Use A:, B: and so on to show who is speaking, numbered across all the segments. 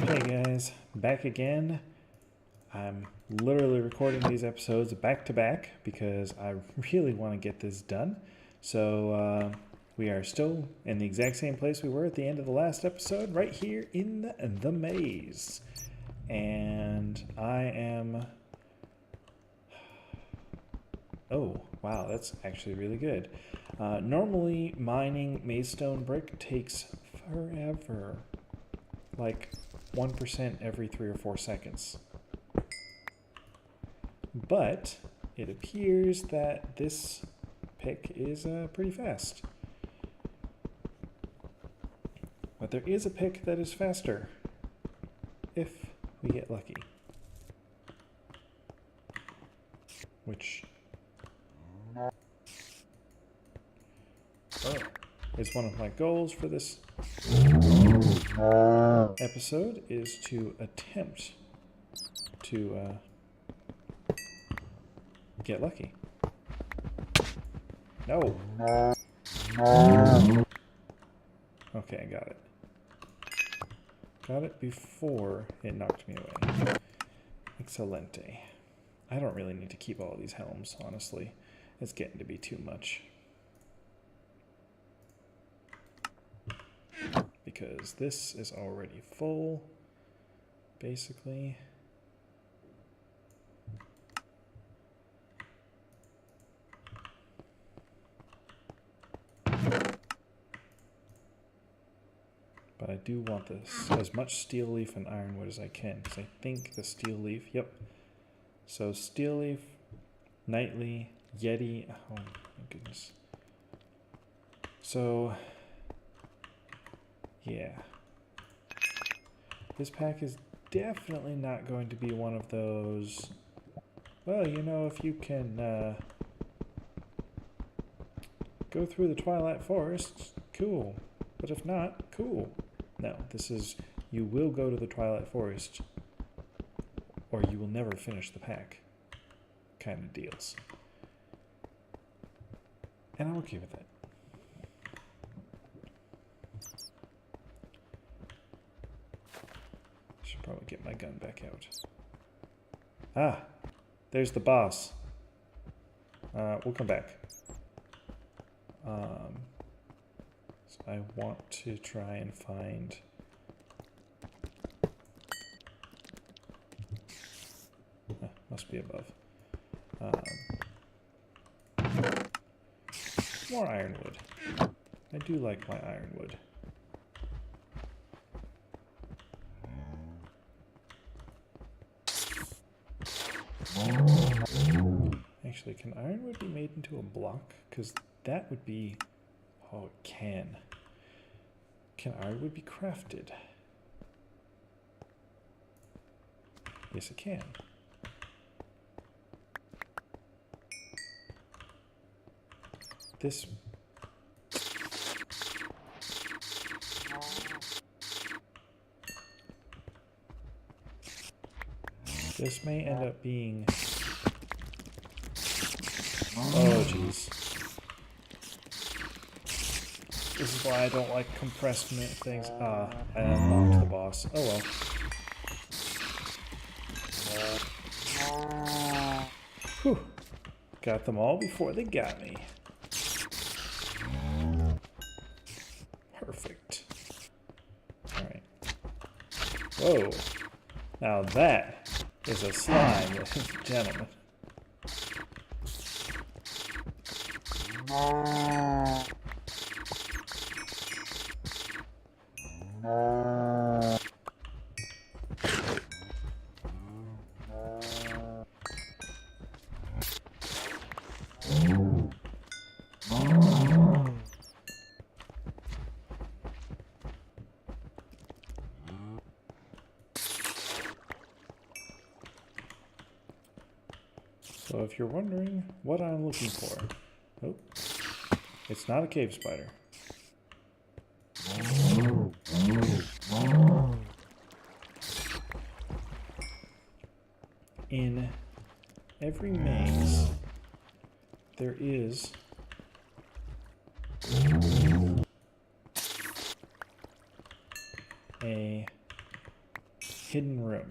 A: Hey guys, back again. I'm literally recording these episodes back to back because I really want to get this done. So we are still in the exact same place we were at the end of the last episode, right here in the maze. And I am... Oh, wow, that's actually really good. Normally, mining maze stone brick takes forever. Like 1% every 3 or 4 seconds. But it appears that this pick is pretty fast. But there is a pick that is faster if we get lucky. Which is one of my goals for this episode, is to attempt to get lucky. No. Okay, I got it. Got it before it knocked me away. Excelente. I don't really need to keep all these helms, honestly. It's getting to be too much. Because this is already full, basically. But I do want this, as much steel leaf and ironwood as I can, because I think the steel leaf, yep. So steel leaf, nightly, yeti, oh my goodness. So, yeah. This pack is definitely not going to be one of those, well, you know, if you can go through the Twilight Forest, cool. But if not, cool. No, this is, you will go to the Twilight Forest, or you will never finish the pack kind of deals. And I'm okay with that. Should probably get my gun back out. Ah, there's the boss. We'll come back. So I want to try and find... must be above. More ironwood. I do like my ironwood. Actually, can ironwood be made into a block? Because that would be... Oh, it can. Can ironwood be crafted? Yes, it can. This... This may end up being... Oh, jeez. This is why I don't like compressed things. Ah, I unlocked the boss. Oh well. Whew. Got them all before they got me. Perfect. Alright. Whoa. Now that is a slime, ladies and gentlemen. So if you're wondering what I'm looking for, oh, it's not a cave spider. In every maze, there is a hidden room.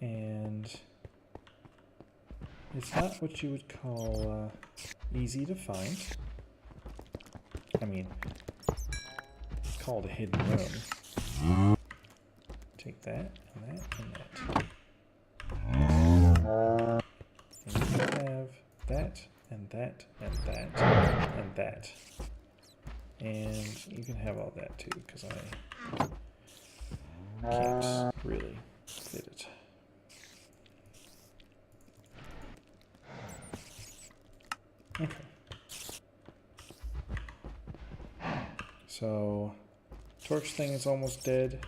A: And it's not what you would call easy to find. I mean, it's called a hidden room. Take that, and that, and that. And you can have that, and that, and that, and that. And you can have all that too, because I can't really fit it. Okay. So, torch thing is almost dead.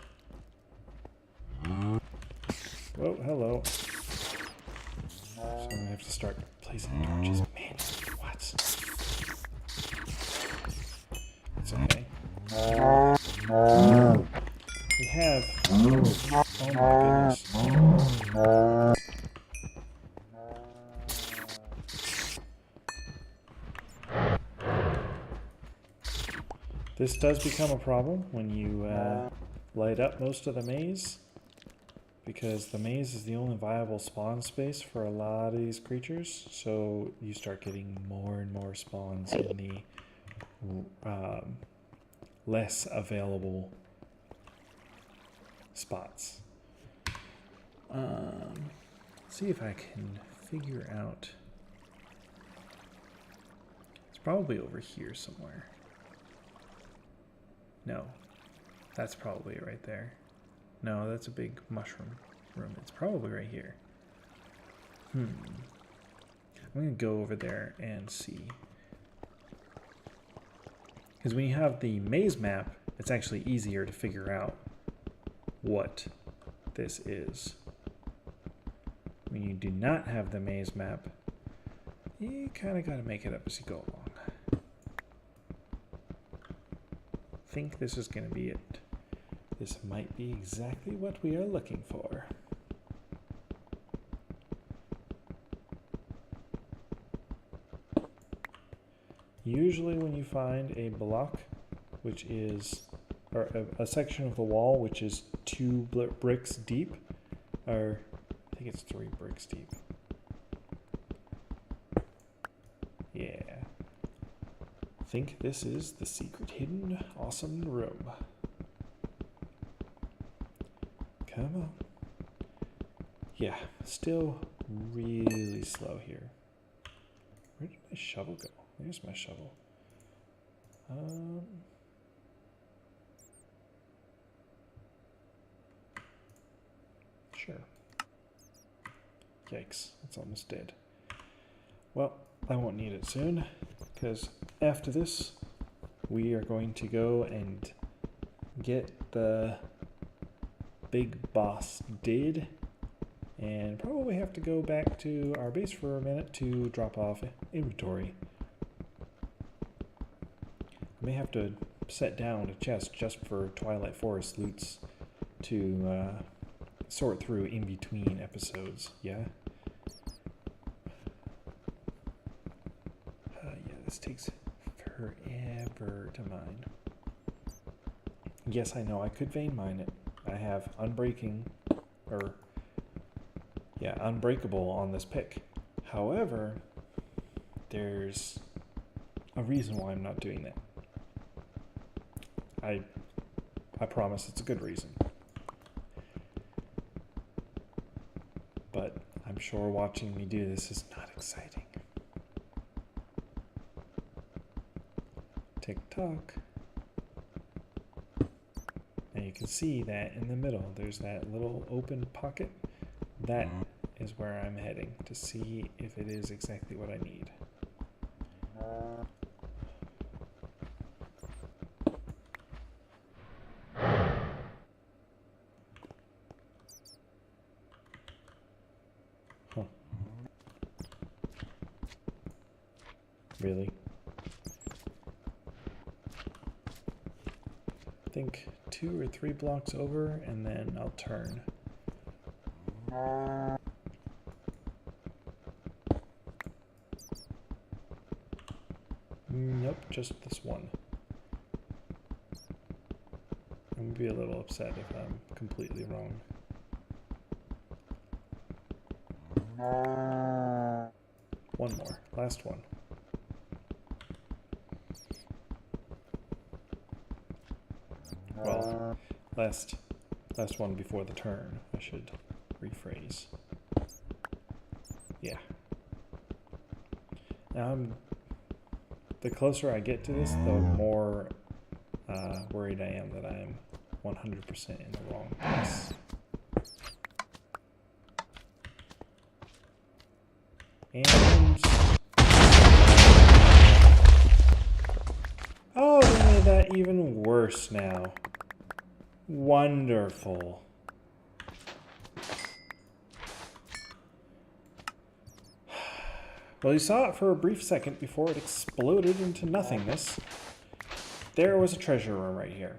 A: Whoa, hello. So I'm gonna have to start placing torches manually. What? It's okay. We have. Oh my goodness. This does become a problem when you light up most of the maze, because the maze is the only viable spawn space for a lot of these creatures, so you start getting more and more spawns in the less available spots. Let's see if I can figure out. It's probably over here somewhere. No, that's probably it right there. No, that's a big mushroom room. It's probably right here. I'm going to go over there and see. Because when you have the maze map, it's actually easier to figure out what this is. When you do not have the maze map, you kind of got to make it up as you go along. I think this is going to be it. This might be exactly what we are looking for. Usually when you find a block, which is, or a section of the wall which is 2 bricks deep, or I think it's 3 bricks deep. Yeah. I think this is the secret hidden awesome room. Come on. Yeah, still really slow here. Where did my shovel go? There's my shovel. Sure. Yikes, it's almost dead. Well, I won't need it soon, because after this, we are going to go and get the big boss did, and probably have to go back to our base for a minute to drop off inventory. I may have to set down a chest just for Twilight Forest loots to sort through in between episodes, yeah? Yeah, this takes forever to mine. Yes, I know, I could vein mine it. I have unbreakable on this pick. However, there's a reason why I'm not doing that. I promise it's a good reason. But I'm sure watching me do this is not exciting. Tick-tock. And you can see that in the middle, there's that little open pocket. That is where I'm heading to see if it is exactly what I need. Huh. Really? I think 2 or 3 blocks over, and then I'll turn. Nope, just this one. I'm gonna be a little upset if I'm completely wrong. One more. Last one. Well, last one before the turn. I should rephrase. Yeah. Now the closer I get to this, the more worried I am that I am 100% in the wrong place. And oh, they made that even worse now. Wonderful. Well, you saw it for a brief second before it exploded into nothingness. There was a treasure room right here.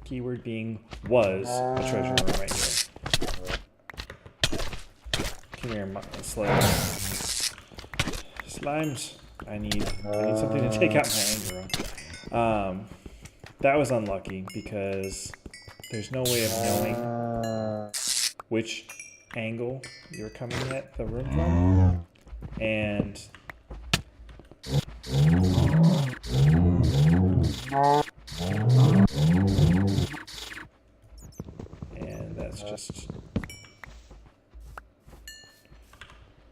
A: Keyword being was a treasure room right here. Come here, slimes. Slimes. I need something to take out my anger on. That was unlucky because there's no way of knowing which angle you're coming at the room from. And that's just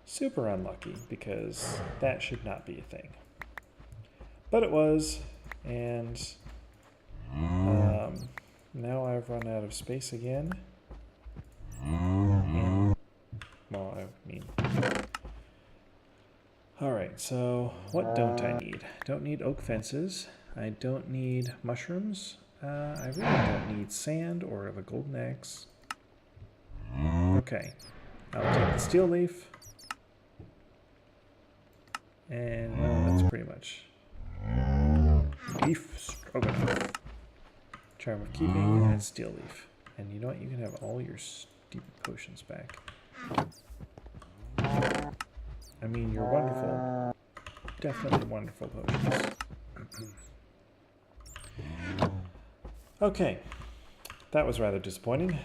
A: super unlucky because that should not be a thing. But it was, and now I've run out of space again. And, well, I mean... Alright, so what don't I need? Don't need oak fences. I don't need mushrooms. I really don't need sand or the golden axe. Okay, I'll take the steel leaf. And, well, that's pretty much beef stroganoff. Charm of keeping and steel leaf. And you know what? You can have all your stupid potions back. I mean, you're wonderful. Definitely wonderful potions. Okay. That was rather disappointing.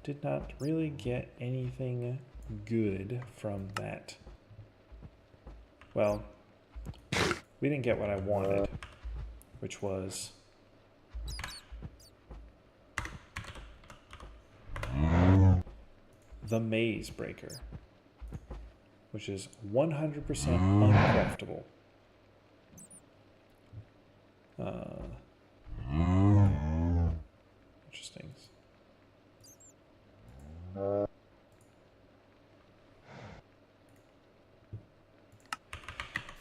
A: Did not really get anything good from that. Well, we didn't get what I wanted, which was the maze breaker, which is 100% uncraftable. Interesting.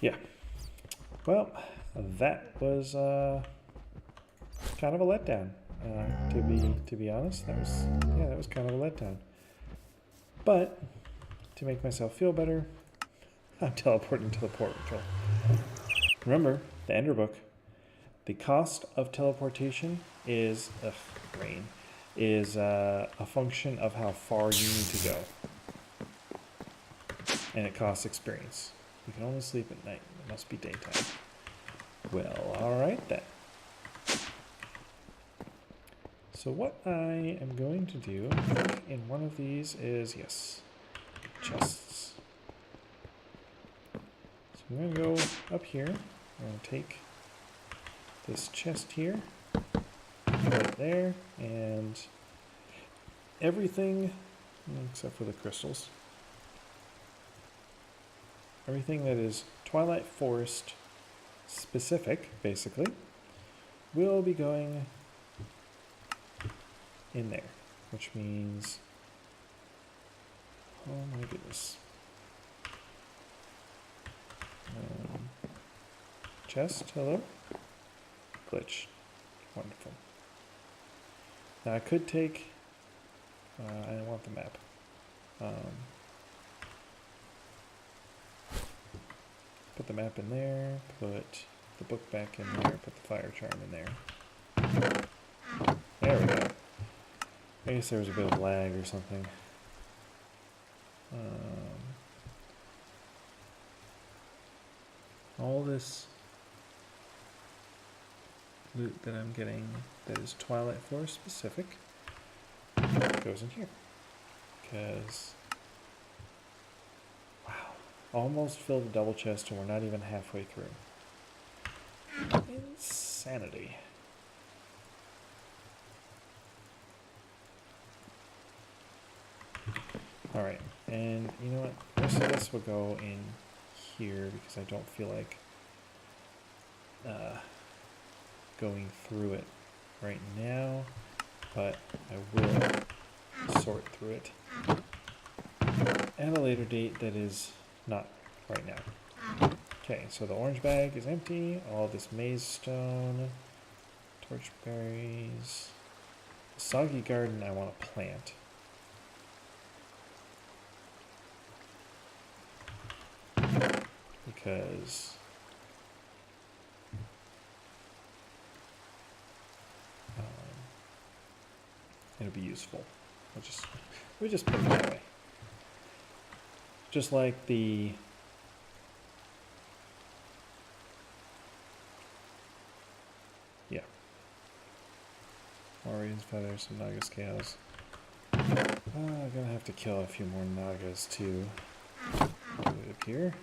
A: Yeah. Well, that was kind of a letdown. To be honest, that was kind of a letdown. But to make myself feel better, I'm teleporting to the portal. Remember, the Ender Book. The cost of teleportation is a function of how far you need to go, and it costs experience. You can only sleep at night. It must be daytime. Well, all right then. So what I am going to do in one of these is, yes, chests. So I'm going to go up here. I'm going to take this chest here, put it there, and everything, except for the crystals, everything that is Twilight Forest specific, basically, will be going in there, which means, oh my goodness. Chest, hello? Glitch. Wonderful. Now I could take, I don't want the map. Put the map in there, put the book back in there, put the fire charm in there. There we go. I guess there was a bit of lag or something. All this loot that I'm getting that is Twilight Forest specific goes in here. Because, wow, almost filled a double chest and we're not even halfway through. Insanity. Alright, and you know what? Most of this will go in here because I don't feel like going through it right now, but I will sort through it at a later date that is not right now. Okay, so the orange bag is empty, all this maize stone, torch berries, the soggy garden I want to plant. Because it'll be useful. We'll just put it that way. Just like the Orien's feathers, some naga scales. I'm gonna have to kill a few more nagas too. Do it up here.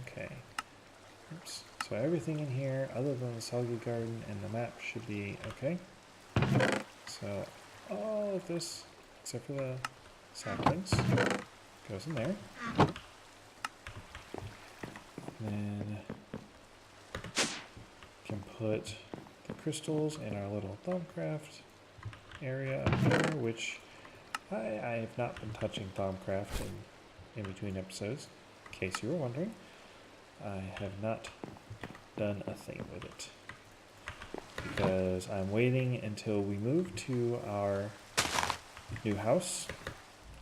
A: Okay. Oops. So everything in here, other than the soggy garden and the map, should be okay. So all of this, except for the saplings, goes in there. And then can put the crystals in our little Thaumcraft area up here, which I have not been touching Thaumcraft in between episodes, in case you were wondering. I have not done a thing with it because I'm waiting until we move to our new house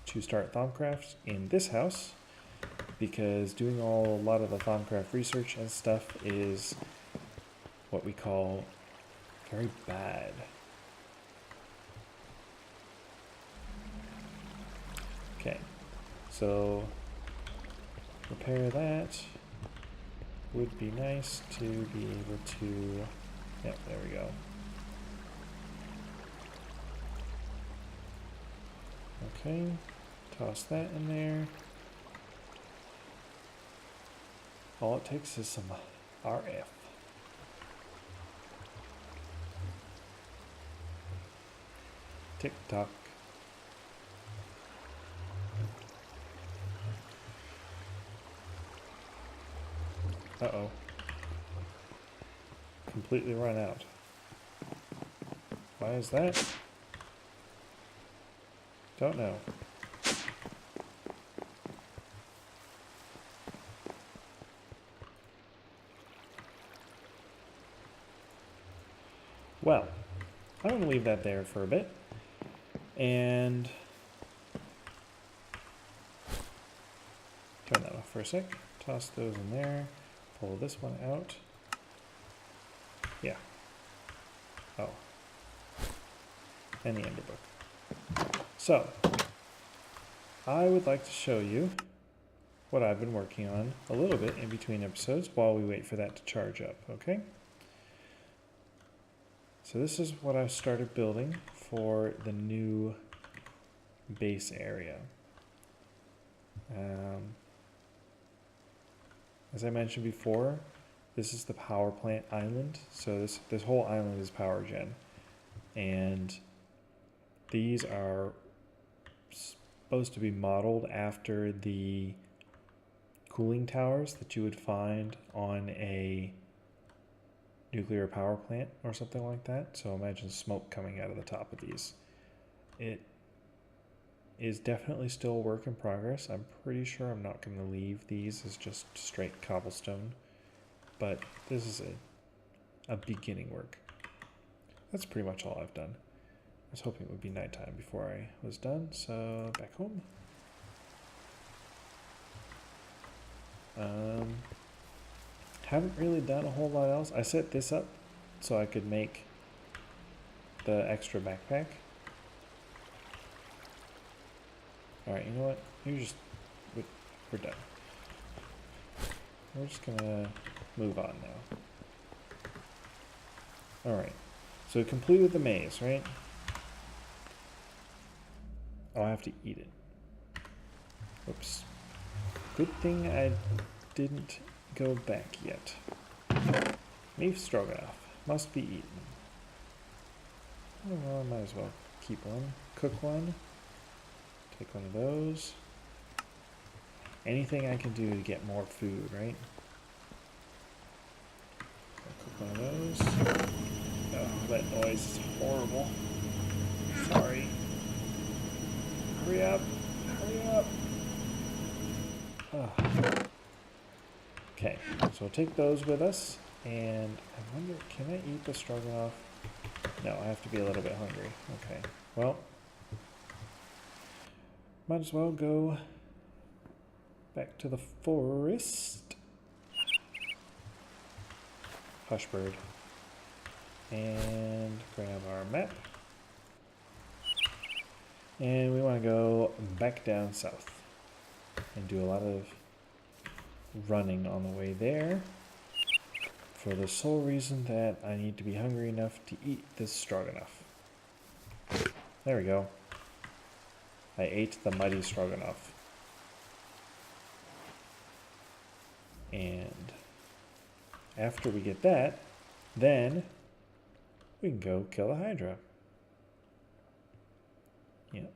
A: to start Thaumcraft in this house, because doing a lot of the Thaumcraft research and stuff is what we call very bad. Okay, so repair that. Would be nice to be able to, yep, there we go. Okay, toss that in there. All it takes is some RF. Tick tock. Uh-oh. Completely run out. Why is that? Don't know. Well, I'm going to leave that there for a bit. And turn that off for a sec. Toss those in there. Pull this one out. Yeah. Oh. And the ender book. So, I would like to show you what I've been working on a little bit in between episodes while we wait for that to charge up, okay? So this is what I started building for the new base area. As I mentioned before, this is the power plant island. So this whole island is power gen. And these are supposed to be modeled after the cooling towers that you would find on a nuclear power plant or something like that. So imagine smoke coming out of the top of these. It is definitely still a work in progress. I'm pretty sure I'm not going to leave these as just straight cobblestone, but this is a beginning work. That's pretty much all I've done. I was hoping it would be nighttime before I was done, so back home. Haven't really done a whole lot else. I set this up so I could make the extra backpack. Alright, you know what? We're done. we're just gonna move on now. Alright, so we completed the maze, right? Oh, I have to eat it. Oops. Good thing I didn't go back yet. Beef stroganoff must be eaten. Oh, well, I might as well keep one. Cook one. Take one of those. Anything I can do to get more food, right? Cook one of those. Oh, that noise is horrible. Sorry. Hurry up. Hurry up. Oh. Okay, so we'll take those with us. And I wonder, can I eat the stroganoff? No, I have to be a little bit hungry. Okay, well, might as well go back to the forest. Hushbird. And grab our map. And we want to go back down south and do a lot of running on the way there for the sole reason that I need to be hungry enough to eat this stroganoff. There we go. I ate the mighty stroganoff. And after we get that, then we can go kill the Hydra. Yep.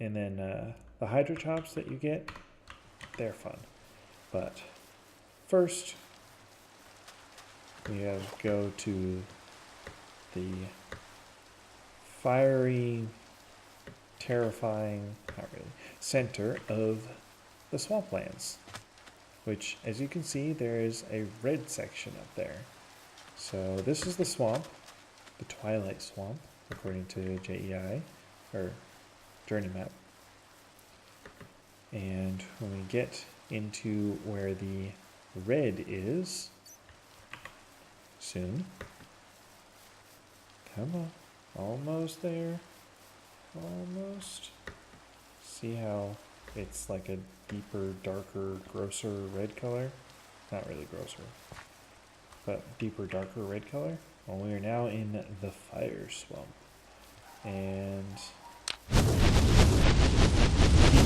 A: And then the Hydra chops that you get, they're fun. But first, we have to go to the fiery, terrifying, not really, center of the swamplands. Which, as you can see, there is a red section up there. So this is the swamp, the Twilight Swamp, according to JEI, or Journey Map. And when we get into where the red is, soon, come on, almost there, almost. See how it's like a deeper, darker, grosser red color? Not really grosser, but deeper, darker red color. Well, we are now in the fire swamp. And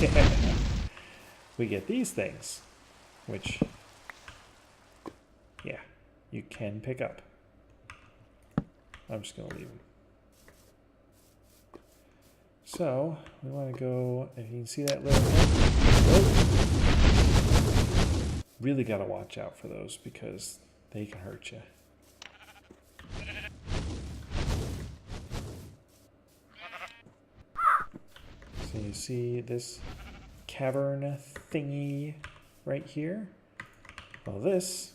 A: yeah, we get these things, which, yeah, you can pick up. I'm just going to leave them. So, we want to go, if you can see that little thing, really got to watch out for those because they can hurt you. So you see this cavern thingy right here? Well, this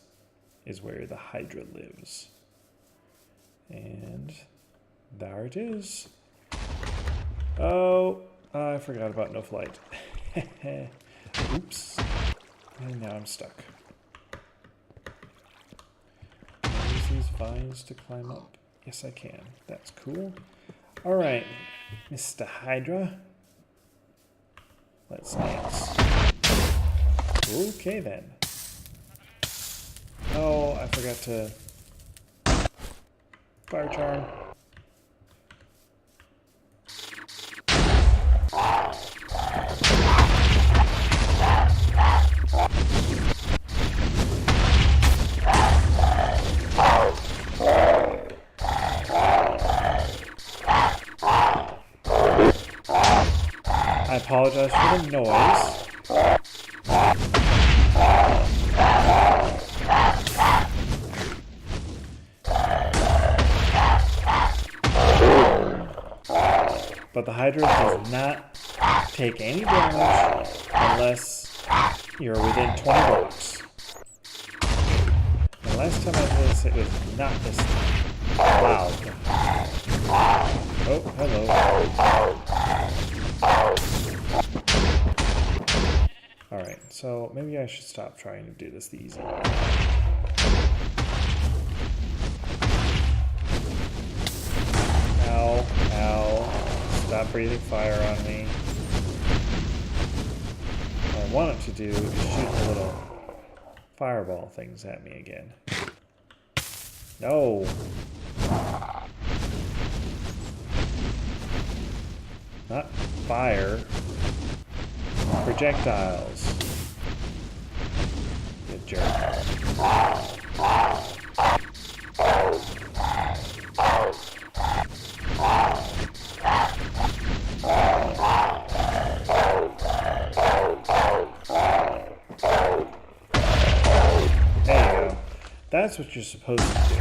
A: is where the Hydra lives. And there it is. Oh, I forgot about no flight. Oops. And now I'm stuck. Can I use these vines to climb up? Yes, I can. That's cool. All right, Mr. Hydra. Let's dance. Okay, then. Oh, I forgot to fire charm. I apologize for the noise. But the Hydra does not take any damage unless you're within 20 blocks. The last time I did this, it was not this time. Wow. Oh, hello. Alright, so maybe I should stop trying to do this the easy way. Ow, ow. Stop breathing fire on me. I want it to do is shoot the little fireball things at me again. No! Not fire. Projectiles. You jerk. There you go. That's what you're supposed to do.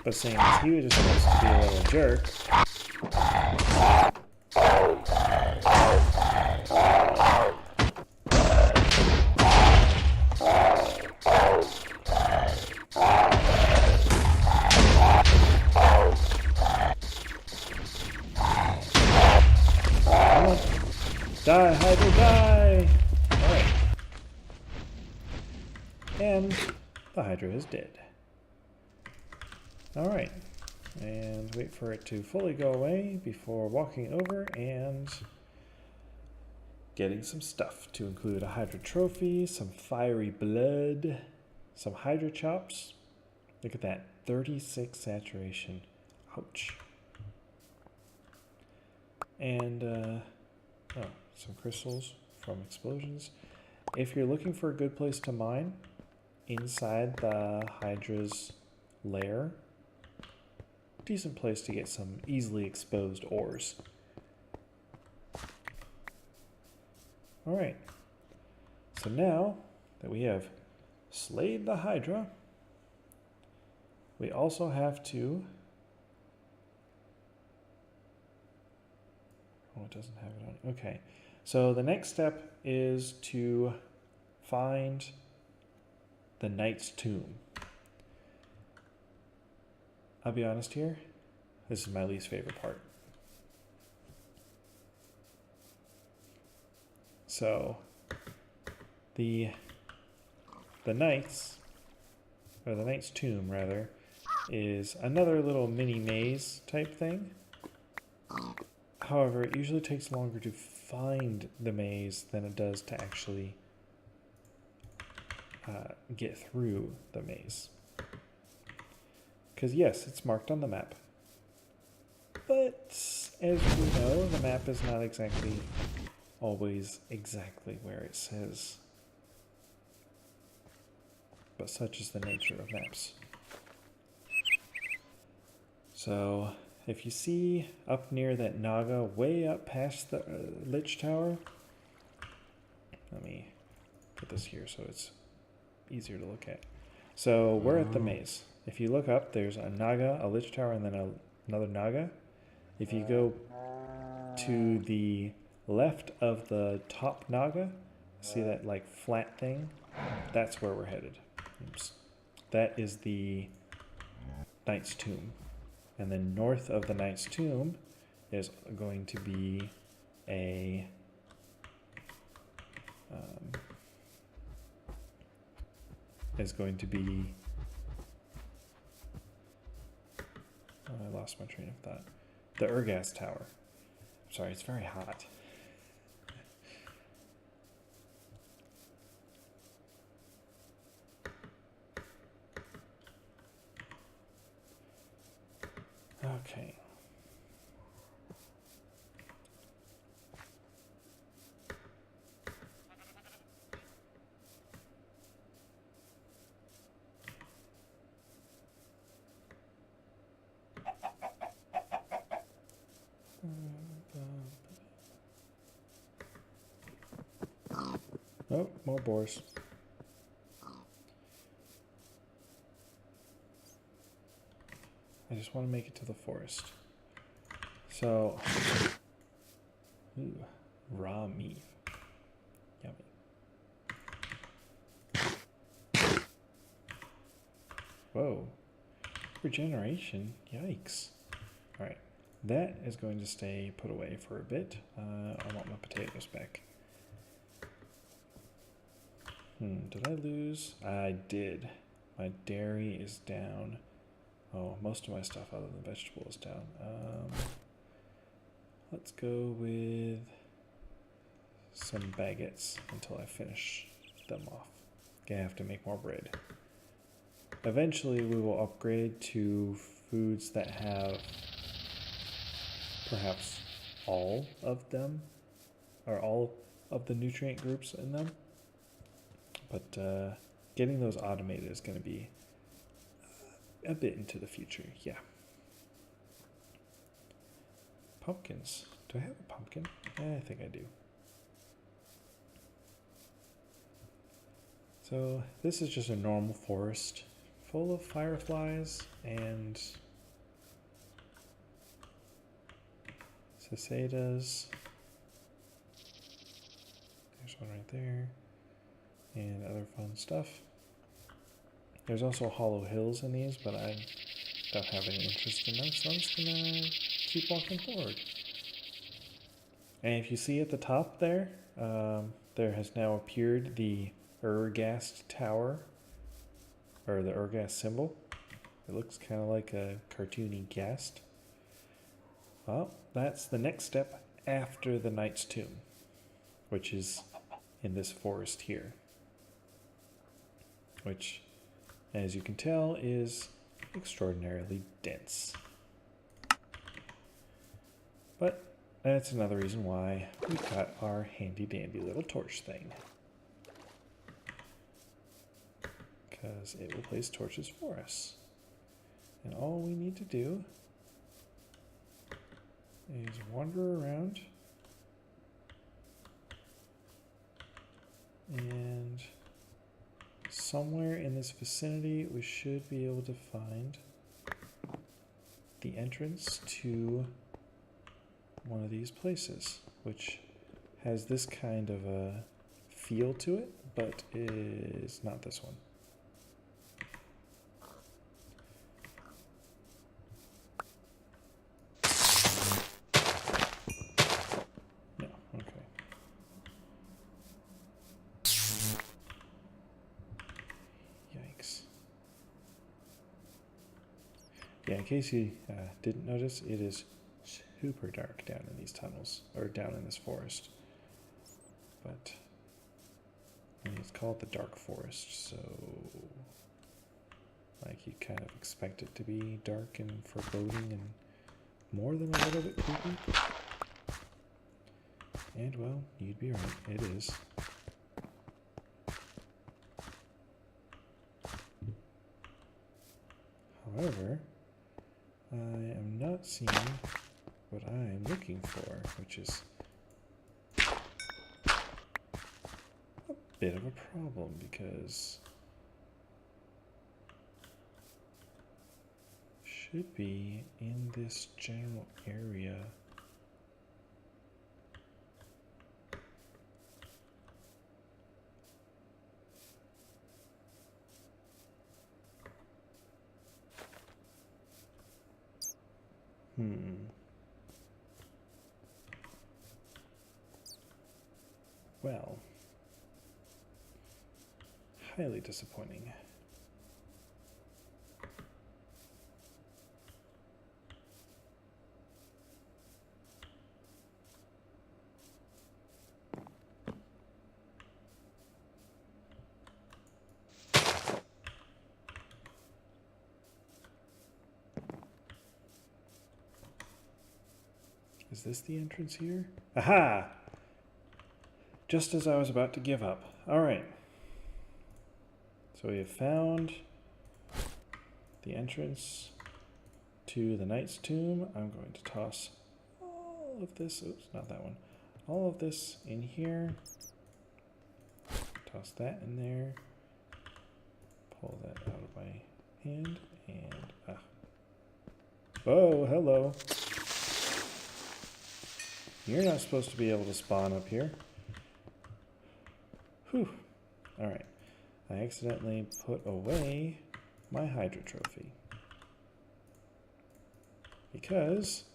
A: But seeing as he was just supposed to be a little jerk. Come on. Die, Hydra, die! Alright. And the Hydra is dead. Alright, and wait for it to fully go away before walking over and getting some stuff to include a Hydra trophy, some fiery blood, some Hydra chops. Look at that, 36 saturation. Ouch. And some crystals from explosions. If you're looking for a good place to mine, inside the Hydra's lair, decent place to get some easily exposed ores. Alright, so now that we have slayed the Hydra, we also have to... Oh, it doesn't have it on. Okay, so the next step is to find the Knight's Tomb. I'll be honest here, this is my least favorite part. So, the Knight's Tomb rather, is another little mini maze type thing. However, it usually takes longer to find the maze than it does to actually get through the maze. Because yes, it's marked on the map. But as we know, the map is not exactly always exactly where it says. But such is the nature of maps. So, if you see up near that Naga, way up past the Lich Tower, let me put this here so it's easier to look at. So, we're at the maze. If you look up, there's a Naga, a Lich Tower, and then another Naga. If you go to the left of the top Naga, see that like flat thing? That's where we're headed. Oops. That is the Knight's Tomb. And then north of the Knight's Tomb is going to be a... I lost my train of thought. The Urgas Tower. Sorry, it's very hot. Okay. Oh, more boars. I just want to make it to the forest. So, ooh, raw meat. Yummy. Whoa. Regeneration? Yikes. Alright. That is going to stay put away for a bit. I want my potatoes back. Did I lose? I did. My dairy is down. Oh, most of my stuff other than vegetable is down. Let's go with some baguettes until I finish them off. I have to make more bread. Eventually we will upgrade to foods that have perhaps all of them, or all of the nutrient groups in them. But getting those automated is going to be a bit into the future, yeah. Pumpkins. Do I have a pumpkin? I think I do. So this is just a normal forest full of fireflies and cicadas. There's one right there. And other fun stuff. There's also hollow hills in these, but I don't have any interest in that, so I'm just gonna keep walking forward. And if you see at the top there, there has now appeared the Urghast Tower, or the Urghast symbol. It looks kind of like a cartoony ghast. Well, that's the next step after the Knight's Tomb, which is in this forest here. Which, as you can tell, is extraordinarily dense. But that's another reason why we got our handy dandy little torch thing. Because it will place torches for us. And all we need to do is wander around and somewhere in this vicinity we should be able to find the entrance to one of these places, which has this kind of a feel to it, but is not this one. No, okay. Yikes. Yeah, in case you didn't notice, it is super dark down in these tunnels, or down in this forest. But I mean, it's called the Dark Forest, so like you kind of expect it to be dark and foreboding and more than a little bit creepy. And well, you'd be right, it is. However, I am not seeing what I am looking for, which is a bit of a problem because should be in this general area. Well, highly disappointing. Is this the entrance here? Aha! Just as I was about to give up. Alright. So we have found the entrance to the Knight's Tomb. I'm going to toss all of this, oops, not that one. All of this in here. Toss that in there. Pull that out of my hand and oh, hello. You're not supposed to be able to spawn up here. Whew. Alright. I accidentally put away my Hydra trophy. Because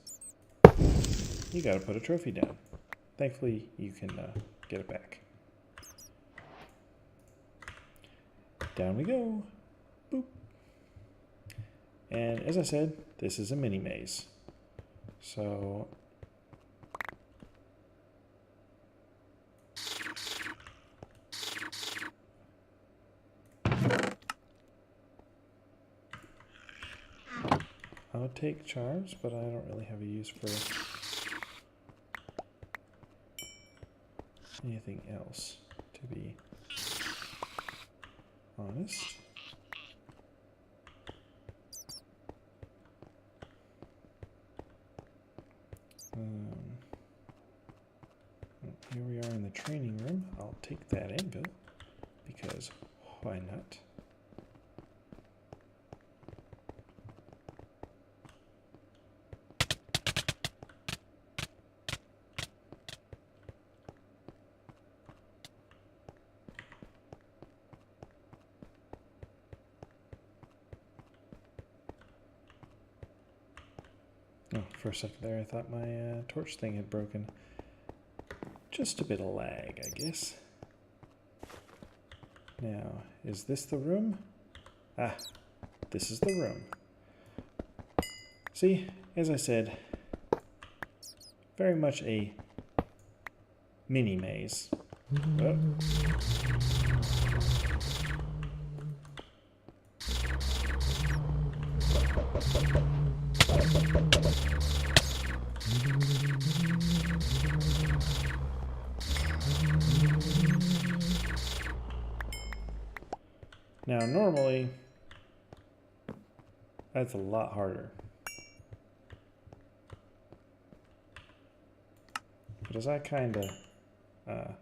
A: you gotta put a trophy down. Thankfully, you can get it back. down we go. Boop. And as I said, this is a mini maze. So I would take charms, but I don't really have a use for anything else, to be honest. Here we are in the training room. I'll take that anvil, because why not? Oh, for a second there, I thought my torch thing had broken. Just a bit of lag, I guess. Now, is this the room? Ah, this is the room. See, as I said, very much a mini maze. Oh. Now, normally, that's a lot harder. But as I kind of a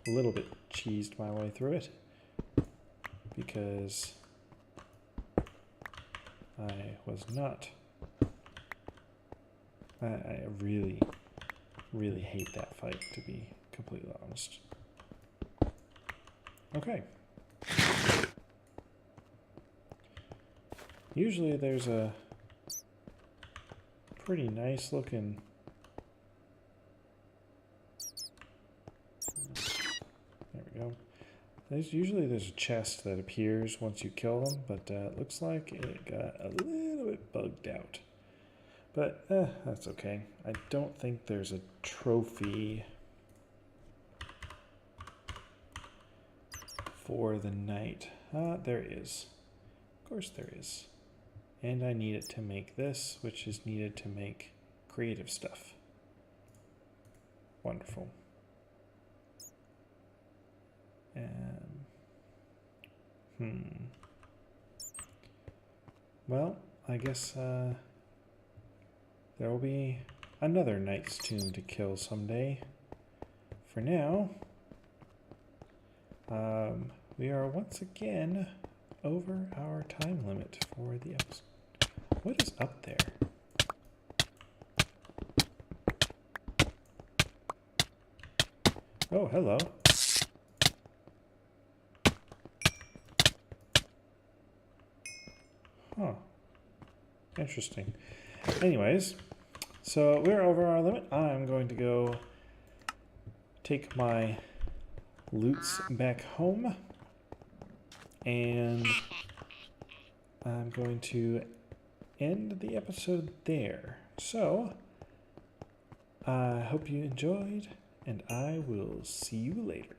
A: little bit cheesed my way through it, because I was not. I really hate that fight, to be completely honest. Okay. Usually there's a pretty nice looking. There we go. Usually there's a chest that appears once you kill them, but it looks like it got a little bit bugged out. But that's okay. I don't think there's a trophy for the night. There is. Of course there is. And I need it to make this, which is needed to make creative stuff. Wonderful. Well, I guess there will be another Knight's Tomb to kill someday. For now, we are once again over our time limit for the episode. What is up there? Oh, hello. Huh. Interesting. Anyways, so we're over our limit. I'm going to go take my loots back home, and I'm going to end the episode there. So, I hope you enjoyed, and I will see you later.